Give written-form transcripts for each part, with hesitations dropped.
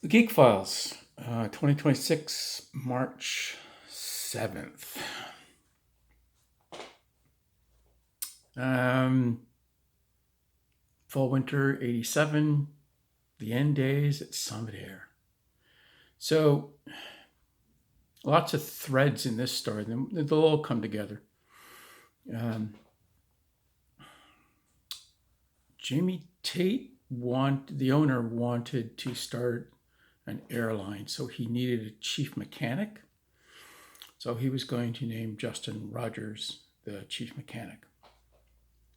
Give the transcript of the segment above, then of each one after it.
The GEEK Files, 2026, March 7th. Fall winter 87, the end days at Summit Air. So lots of threads in this story. They'll all come together. Jamie Tate the owner wanted to start an airline, so he needed a chief mechanic. So he was going to name Justin Rogers the chief mechanic.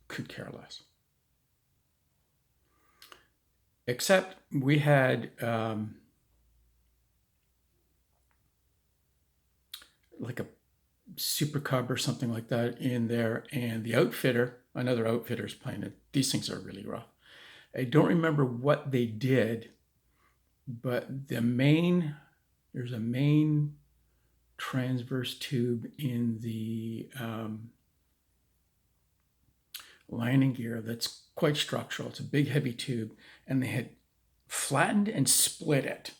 Could care less. Except we had like a Super Cub or something like that in there, and the outfitter, another outfitter's playing it. These things are really rough. I don't remember what they did, but there's a main transverse tube in the landing gear that's quite structural. It's a big, heavy tube, and they had flattened and split it,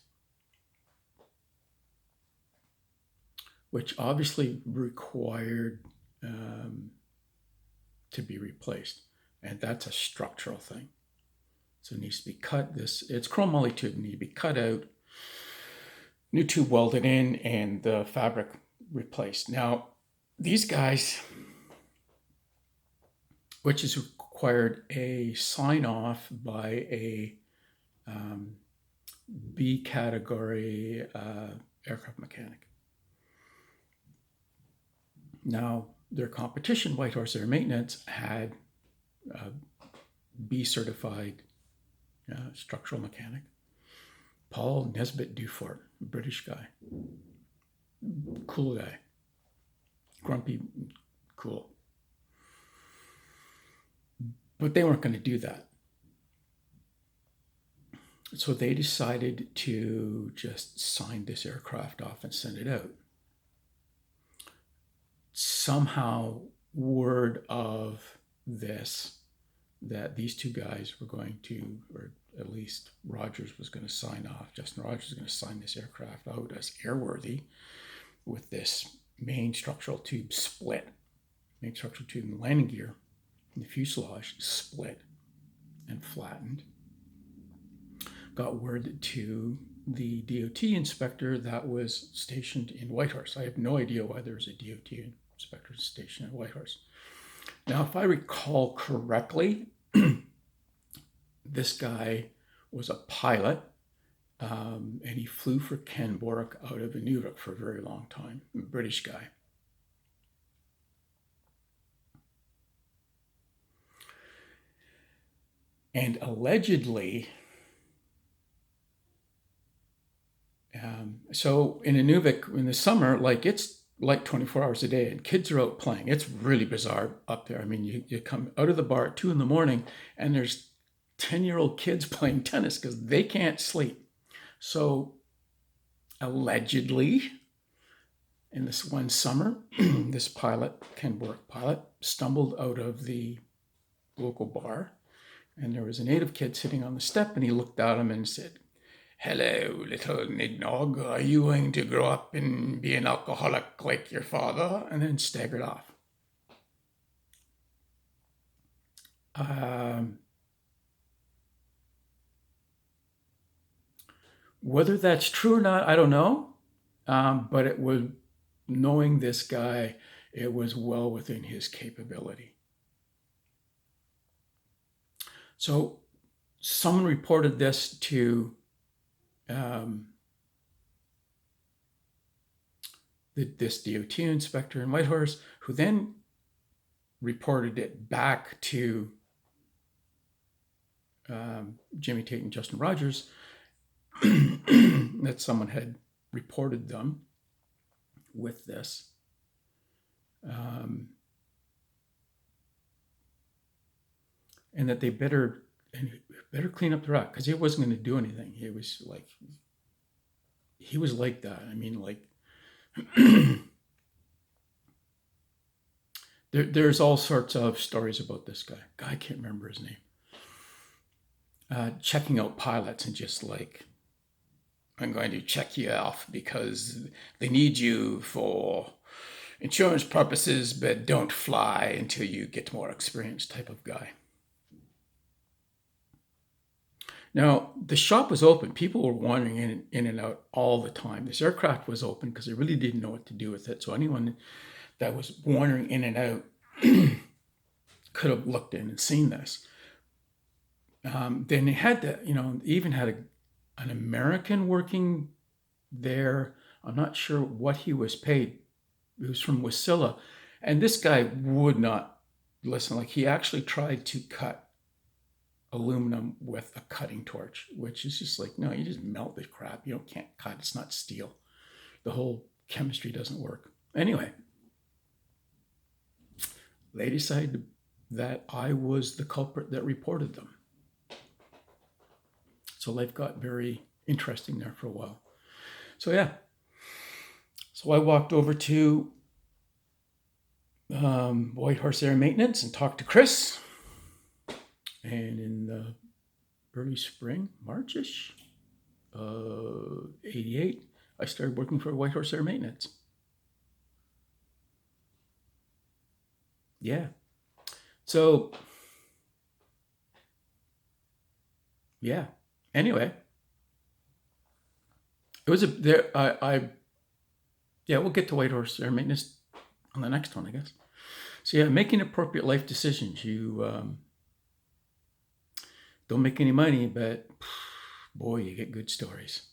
which obviously required to be replaced, and that's a structural thing. So it needs to be cut. It's chromoly tube, it needs to be cut out, new tube welded in, and the fabric replaced. Now, these guys, which has required a sign off by a B category aircraft mechanic. Now, their competition, Whitehorse Air Maintenance, had a B certified structural mechanic, Paul Nesbitt Dufort, British guy, cool guy, grumpy, cool. But they weren't going to do that. So they decided to just sign this aircraft off and send it out. Somehow, word of this, that these two guys were going to, or at least Rogers was going to sign off, Justin Rogers was going to sign this aircraft out as airworthy with this main structural tube split, main structural tube and landing gear, and the fuselage split and flattened. Got word to the DOT inspector that was stationed in Whitehorse. I have no idea why there was a DOT inspector stationed in Whitehorse. Now, if I recall correctly, this guy was a pilot, and he flew for Ken Bork out of Inuvik for a very long time, a British guy. And allegedly, so in Inuvik in the summer, it's like 24 hours a day, and kids are out playing. It's really bizarre up there. I mean, you come out of the bar at 2 a.m, and there's 10-year-old kids playing tennis because they can't sleep. So allegedly, in this one summer, this pilot, Ken Bork pilot, stumbled out of the local bar, and there was a native kid sitting on the step, and he looked at him and said, "Hello, little nignog, are you going to grow up and be an alcoholic like your father?" And then staggered off. Whether that's true or not, I don't know. But it was, knowing this guy, it was well within his capability. So someone reported this to this DOT inspector in Whitehorse, who then reported it back to Jimmy Tate and Justin Rogers, that someone had reported them with this. And that they better clean up their act, because he wasn't going to do anything. He was like that. I mean, there's all sorts of stories about this guy. I can't remember his name. Checking out pilots and just I'm going to check you off because they need you for insurance purposes, but don't fly until you get more experience type of guy. Now, the shop was open. People were wandering in and out all the time. This aircraft was open because they really didn't know what to do with it. So anyone that was wandering in and out could have looked in and seen this. Then they had even had an American working there. I'm not sure what he was paid. He was from Wasilla. And this guy would not listen. Like, he actually tried to cut aluminum with a cutting torch, which is just like, no, you just melt the crap. You can't cut. It's not steel. The whole chemistry doesn't work. Anyway, they decided that I was the culprit that reported them. So life got very interesting there for a while. So yeah. So I walked over to White Horse Air Maintenance and talked to Chris. And in the early spring, March-ish, 88, I started working for White Horse Air Maintenance. Yeah. So, yeah. Anyway, it was we'll get to White Horse Air Maintenance on the next one, I guess. So yeah, making appropriate life decisions. You don't make any money, but boy, you get good stories.